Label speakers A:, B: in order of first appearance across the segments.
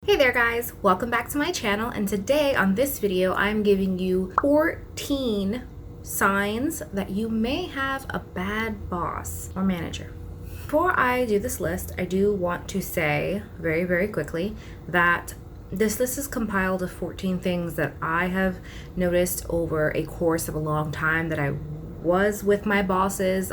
A: Hey there guys, welcome back to my channel, and today on this video I'm giving you 14 signs that you may have a bad boss or manager. Before I do this list, I do want to say very quickly that this list is compiled of 14 things that I have noticed over a course of a long time that I was with my bosses.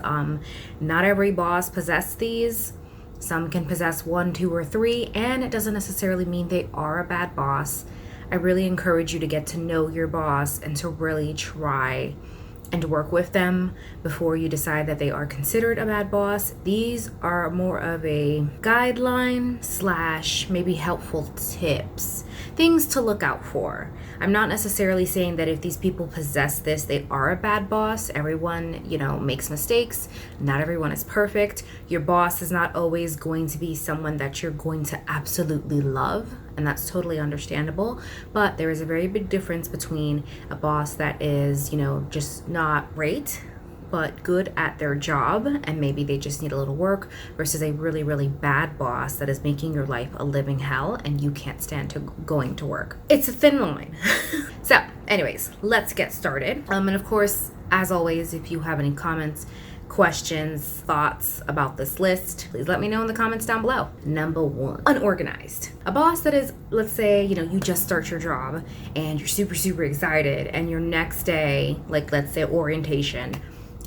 A: Not every boss possesses these. Some can possess 1, 2, or 3, and it doesn't necessarily mean they are a bad boss. I really encourage you to get to know your boss and to really try and work with them before you decide that they are considered a bad boss. These are more of a guideline / maybe helpful tips, things to look out for. I'm not necessarily saying that if these people possess this, they are a bad boss. Everyone, makes mistakes. Not everyone is perfect. Your boss is not always going to be someone that you're going to absolutely love, and that's totally understandable. But there is a very big difference between a boss that is, just not great, but good at their job, and maybe they just need a little work, versus a really bad boss that is making your life a living hell and you can't stand to going to work. It's a thin line. So anyways, let's get started. And of course, as always, if you have any comments, questions, thoughts about this list, please let me know in the comments down below. Number 1, unorganized. A boss that is, let's say, you just start your job and you're super excited, and your next day, like let's say orientation,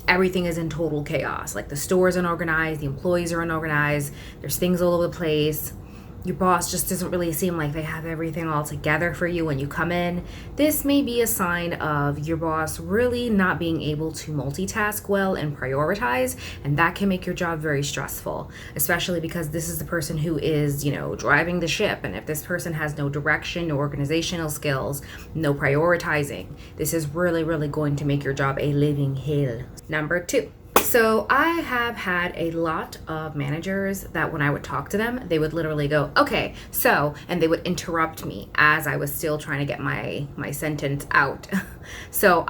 A: everything is in total chaos. Like the store is unorganized, the employees are unorganized, there's things all over the place. Your boss just doesn't really seem like they have everything all together for you when you come in. This may be a sign of your boss really not being able to multitask well and prioritize, and that can make your job very stressful, especially because this is the person who is, driving the ship. And if this person has no direction, no organizational skills, no prioritizing, this is really going to make your job a living hell. Number 2. So I have had a lot of managers that when I would talk to them, they would literally go, okay, so, and they would interrupt me as I was still trying to get my sentence out. So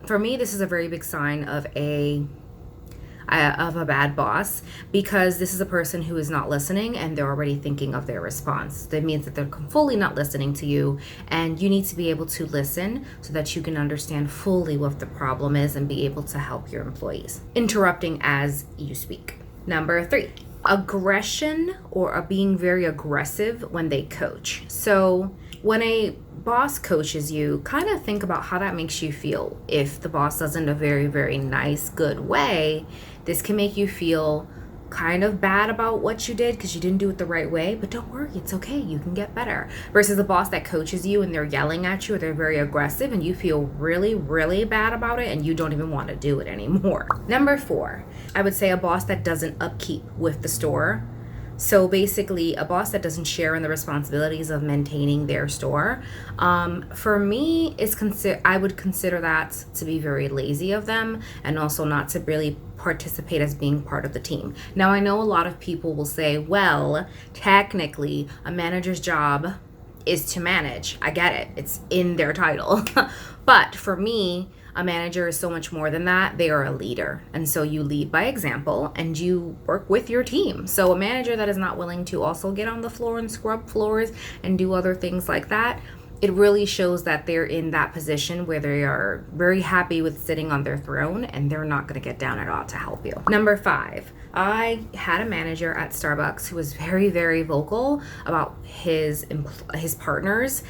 A: for me, this is a very big sign of a bad boss, because this is a person who is not listening and they're already thinking of their response. That means that they're fully not listening to you, and you need to be able to listen so that you can understand fully what the problem is and be able to help your employees. Interrupting as you speak. Number 3, aggression, or being very aggressive when they coach. So when a boss coaches you, kind of think about how that makes you feel. If the boss does it in a very nice, good way, this can make you feel kind of bad about what you did because you didn't do it the right way, but don't worry, it's okay, you can get better. Versus a boss that coaches you and they're yelling at you, or they're very aggressive, and you feel really bad about it and you don't even want to do it anymore. Number 4, I would say a boss that doesn't upkeep with the store. So basically, a boss that doesn't share in the responsibilities of maintaining their store. For me, I would consider that to be very lazy of them, and also not to really participate as being part of the team. Now, I know a lot of people will say, well, technically, a manager's job is to manage. I get it. It's in their title. But for me, a manager is so much more than that. They are a leader. And so you lead by example and you work with your team. So a manager that is not willing to also get on the floor and scrub floors and do other things like that, it really shows that they're in that position where they are very happy with sitting on their throne, and they're not going to get down at all to help you. Number 5, I had a manager at Starbucks who was very vocal about his partners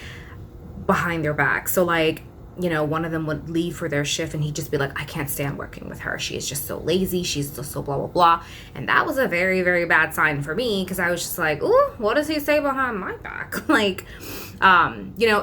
A: behind their back. So one of them would leave for their shift and he'd just be like, I can't stand working with her. She is just so lazy. She's just so blah. And that was a very bad sign for me, because I was just like, ooh, what does he say behind my back?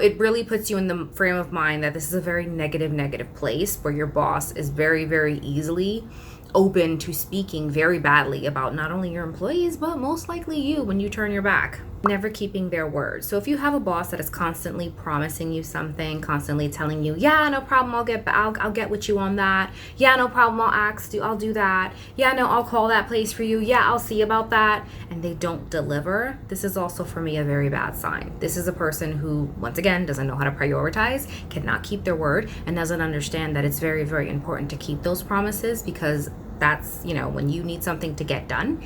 A: It really puts you in the frame of mind that this is a very negative place where your boss is very easily open to speaking very badly about not only your employees, but most likely you when you turn your back. Never keeping their word. So if you have a boss that is constantly promising you something, constantly telling you, yeah, no problem, I'll get with you on that. Yeah, no problem, I'll do that. Yeah, no, I'll call that place for you. Yeah, I'll see about that. And they don't deliver. This is also for me a very bad sign. This is a person who, once again, doesn't know how to prioritize, cannot keep their word, and doesn't understand that it's very important to keep those promises, because that's, when you need something to get done,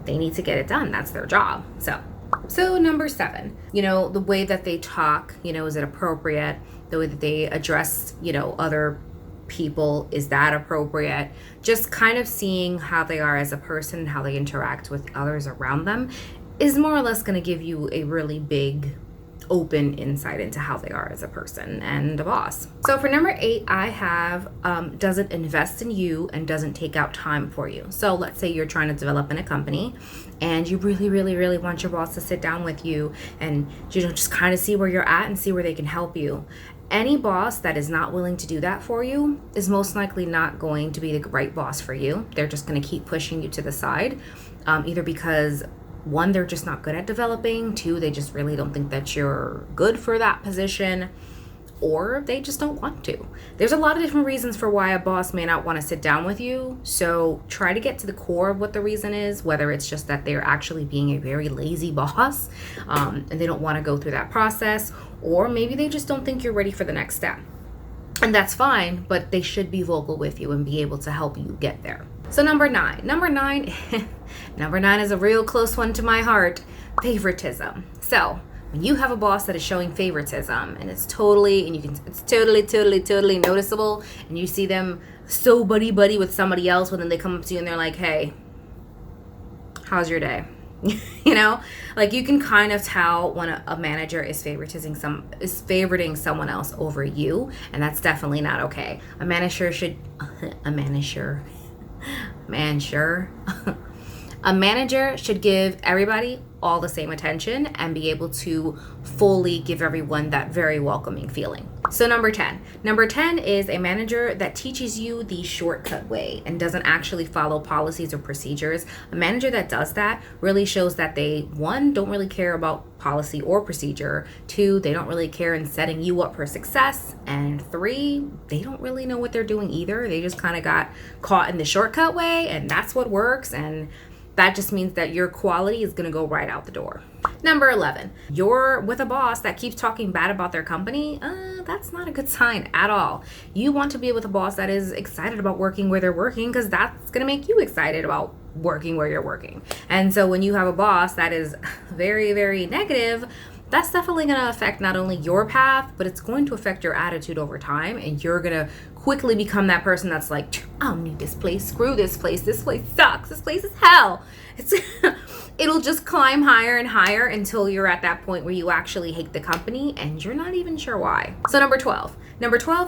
A: they need to get it done. That's their job. So So number 7, the way that they talk, is it appropriate? The way that they address, other people, is that appropriate? Just kind of seeing how they are as a person, how they interact with others around them is more or less going to give you a really big open insight into how they are as a person and a boss. So for number 8, I have doesn't invest in you and doesn't take out time for you. So let's say you're trying to develop in a company and you really, really, really want your boss to sit down with you and just kind of see where you're at and see where they can help you. Any boss that is not willing to do that for you is most likely not going to be the right boss for you. They're just going to keep pushing you to the side, either because 1, they're just not good at developing. 2, they just really don't think that you're good for that position, or they just don't want to. There's a lot of different reasons for why a boss may not want to sit down with you. So try to get to the core of what the reason is, whether it's just that they're actually being a very lazy boss and they don't want to go through that process, or maybe they just don't think you're ready for the next step. And that's fine, but they should be vocal with you and be able to help you get there. So number 9 number 9 is a real close one to my heart: favoritism. So when you have a boss that is showing favoritism and it's totally noticeable, and you see them so buddy with somebody else, but then they come up to you and they're like, hey, how's your day? Like you can kind of tell when a manager is favoriting someone else over you, and that's definitely not okay. A manager should give everybody all the same attention and be able to fully give everyone that very welcoming feeling. So number 10 is a manager that teaches you the shortcut way and doesn't actually follow policies or procedures. A manager that does that really shows that they, 1, don't really care about policy or procedure. 2, they don't really care in setting you up for success. And 3, they don't really know what they're doing either. They just kind of got caught in the shortcut way, and that's what works. And that just means that your quality is going to go right out the door. Number 11, you're with a boss that keeps talking bad about their company. That's not a good sign at all. You want to be with a boss that is excited about working where they're working, because that's going to make you excited about working where you're working. And so when you have a boss that is very, very negative, that's definitely going to affect not only your path, but it's going to affect your attitude over time. And you're going to quickly become that person that's like, I don't need this place. Screw this place. This place sucks. This place is hell. It'll just climb higher and higher until you're at that point where you actually hate the company and you're not even sure why. So number 12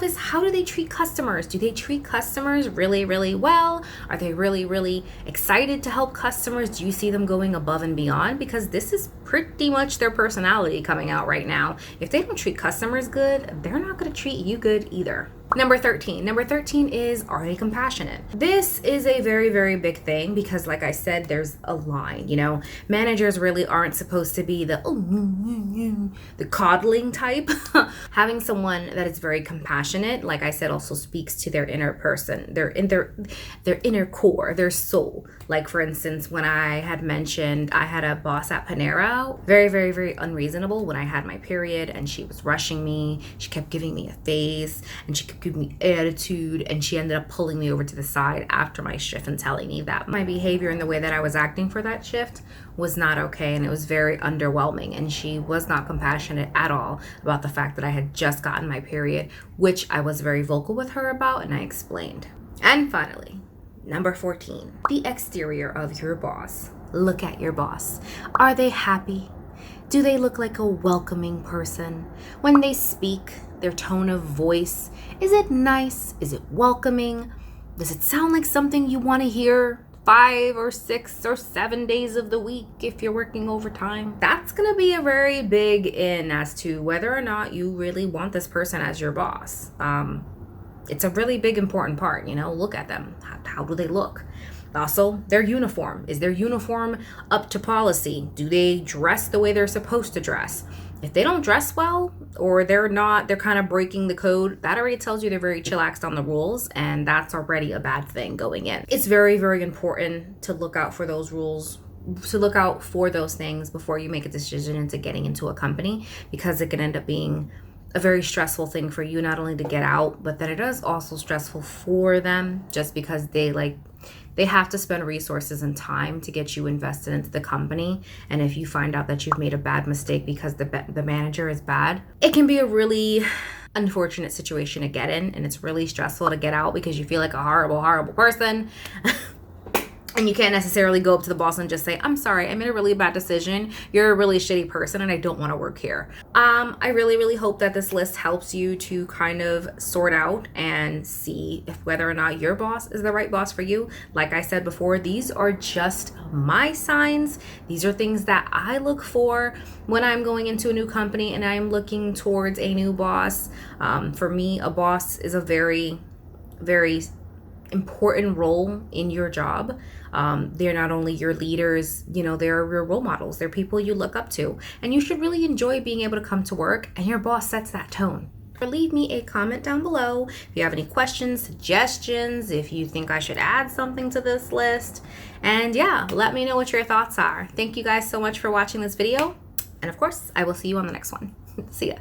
A: is, how do they treat customers? Do they treat customers really, really well? Are they really, really excited to help customers? Do you see them going above and beyond? Because this is pretty much their personality coming out right now. If they don't treat customers good, they're not going to treat you good either. Number 13 is, are they compassionate? This is a very, very big thing because, like I said, there's a line, managers really aren't supposed to be the coddling type. Having someone that is very compassionate, like I said, also speaks to their inner person, their inner core, their soul. Like, for instance, when I had mentioned I had a boss at Panera, very, very, very unreasonable when I had my period, and she was rushing me. She kept giving me a face, and she kept giving me attitude, and she ended up pulling me over to the side after my shift and telling me that my behavior and the way that I was acting for that shift was not okay, and it was very underwhelming, and she was not compassionate at all about the fact that I had just gotten my period, which I was very vocal with her about, and I explained. And finally, number 14, the exterior of your boss. Look at your boss. Are they happy? Do they look like a welcoming person? When they speak, their tone of voice, is it nice? Is it welcoming? Does it sound like something you want to hear 5 or 6 or 7 days of the week if you're working overtime? That's going to be a very big in as to whether or not you really want this person as your boss. It's a really big important part, look at them. How do they look? Also, their uniform. Is their uniform up to policy? Do they dress the way they're supposed to dress? If they don't dress well, or they're kind of breaking the code, that already tells you they're very chillaxed on the rules, and that's already a bad thing going in. It's very, very important to look out for those rules, to look out for those things before you make a decision into getting into a company, because it can end up being a very stressful thing for you, not only to get out, but that it is also stressful for them, just because they They have to spend resources and time to get you invested into the company. And if you find out that you've made a bad mistake because the manager is bad, it can be a really unfortunate situation to get in, and it's really stressful to get out because you feel like a horrible, horrible person. And you can't necessarily go up to the boss and just say, I'm sorry, I made a really bad decision. You're a really shitty person and I don't want to work here. I really, really hope that this list helps you to kind of sort out and see if whether or not your boss is the right boss for you. Like I said before, these are just my signs. These are things that I look for when I'm going into a new company and I'm looking towards a new boss. For me, a boss is a very, very important role in your job. They're not only your leaders, you know, they're your role models. They're people you look up to, and you should really enjoy being able to come to work and your boss sets that tone. Leave me a comment down below if you have any questions, suggestions, if you think I should add something to this list, and yeah, let me know what your thoughts are. Thank you guys so much for watching this video, and of course I will see you on the next one. See ya.